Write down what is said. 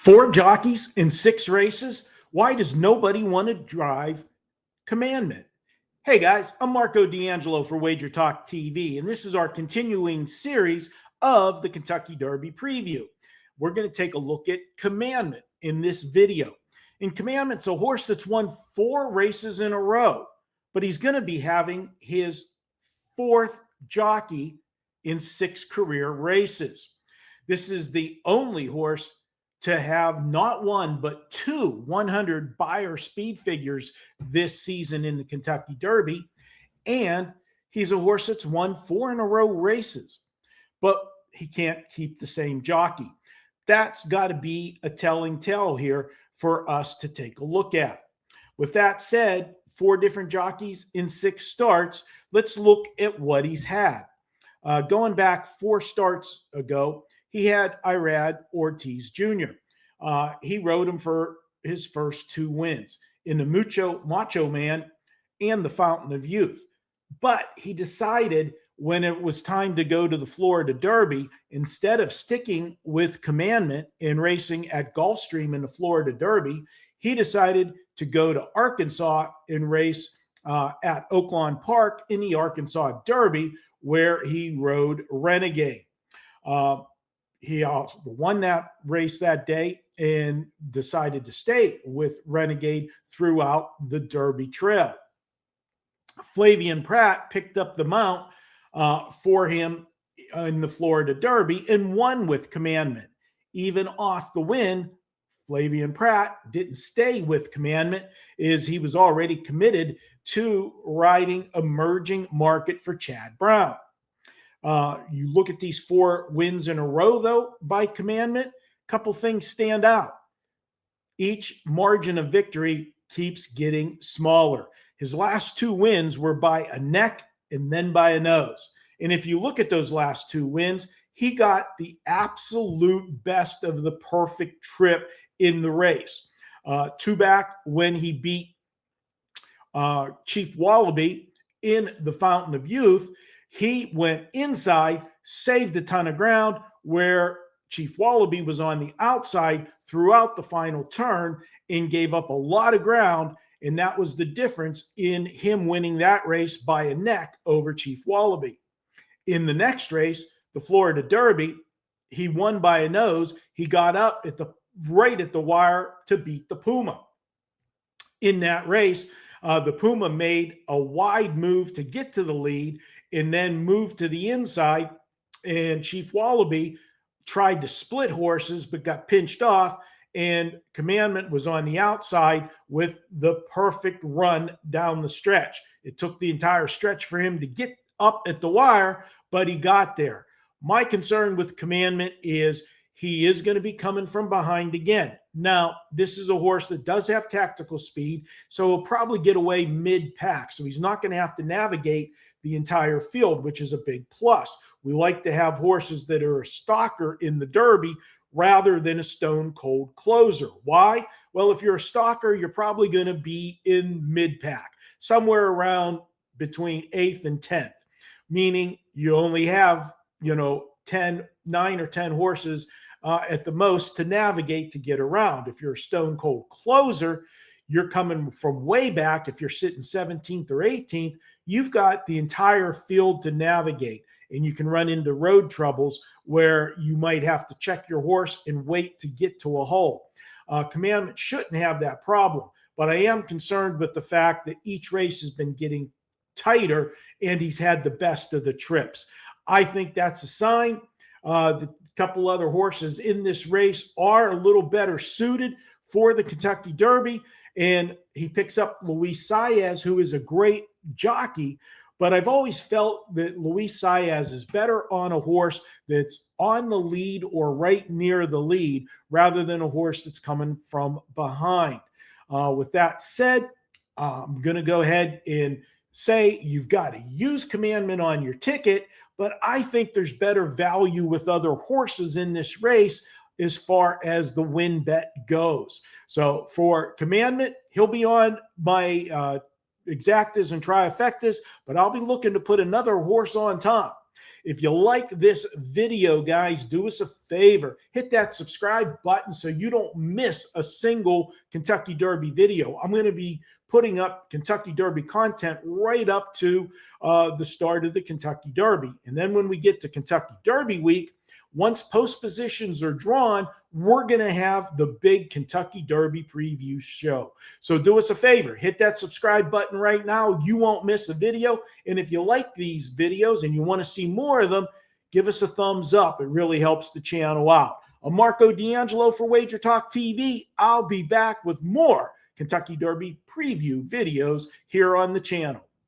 4 jockeys in 6 races. Why does nobody want to drive Commandment? Hey guys, I'm Marco D'Angelo for Wager Talk TV, and this is our continuing series of the Kentucky Derby preview. We're going to take a look at Commandment in this video. And Commandment's a horse that's won 4 races in a row, but he's going to be having his 4th jockey in 6 career races. This is the only horse to have not one, but 2 100 buyer speed figures this season in the Kentucky Derby. And he's a horse that's won 4 in a row races, but he can't keep the same jockey. That's got to be a telling tale here for us to take a look at. With that said, 4 different jockeys in 6 starts. Let's look at what he's had. Going back 4 starts ago, he had Irad Ortiz Jr. He rode him for his first 2 wins in the Macho Man and the Fountain of Youth. But he decided when it was time to go to the Florida Derby, instead of sticking with Commandment and racing at Gulfstream in the Florida Derby, he decided to go to Arkansas and race at Oaklawn Park in the Arkansas Derby, where he rode Renegade. He also won that race that day and decided to stay with Renegade throughout the Derby Trail. Flavien Prat picked up the mount for him in the Florida Derby and won with Commandment. Even off the win, Flavien Prat didn't stay with Commandment, as he was already committed to riding Emerging Market for Chad Brown. You look at these 4 wins in a row, though, by Commandment, a couple things stand out. Each margin of victory keeps getting smaller. His last 2 wins were by a neck and then by a nose. And if you look at those last 2 wins, he got the absolute best of the perfect trip in the race. 2 back when he beat Chief Wallaby in the Fountain of Youth, he went inside, saved a ton of ground, where Chief Wallaby was on the outside throughout the final turn and gave up a lot of ground. And that was the difference in him winning that race by a neck over Chief Wallaby. In the next race, the Florida Derby, he won by a nose. He got up right at the wire to beat the Puma. In that race, the Puma made a wide move to get to the lead and then moved to the inside, and Chief Wallaby tried to split horses but got pinched off, and Commandment was on the outside with the perfect run down the stretch. It took the entire stretch for him to get up at the wire, but he got there. My concern with Commandment is he is going to be coming from behind again. Now, this is a horse that does have tactical speed, so he'll probably get away mid-pack. So he's not going to have to navigate the entire field, which is a big plus. We like to have horses that are a stalker in the Derby rather than a stone-cold closer. Why? Well, if you're a stalker, you're probably going to be in mid-pack, somewhere around between 8th and 10th, meaning you only have, 9 or 10 horses at the most to navigate to get around. If you're a stone cold closer, you're coming from way back. If you're sitting 17th or 18th, you've got the entire field to navigate, and you can run into road troubles where you might have to check your horse and wait to get to a hole. Commandment shouldn't have that problem, but I am concerned with the fact that each race has been getting tighter and he's had the best of the trips. I think that's a sign. The couple other horses in this race are a little better suited for the Kentucky Derby, and he picks up Luis Saez, who is a great jockey, but I've always felt that Luis Saez is better on a horse that's on the lead or right near the lead rather than a horse that's coming from behind. With that said, I'm going to go ahead and say you've got to use Commandment on your ticket, but I think there's better value with other horses in this race as far as the win bet goes. So for Commandment, he'll be on my exactas and trifectas, but I'll be looking to put another horse on top. If you like this video, guys, do us a favor. Hit that subscribe button so you don't miss a single Kentucky Derby video. I'm going to be putting up Kentucky Derby content right up to the start of the Kentucky Derby. And then when we get to Kentucky Derby week, once post positions are drawn, we're going to have the big Kentucky Derby preview show. So do us a favor, hit that subscribe button right now. You won't miss a video. And if you like these videos and you want to see more of them, give us a thumbs up. It really helps the channel out. I'm Marco D'Angelo for Wager Talk TV. I'll be back with more Kentucky Derby preview videos here on the channel.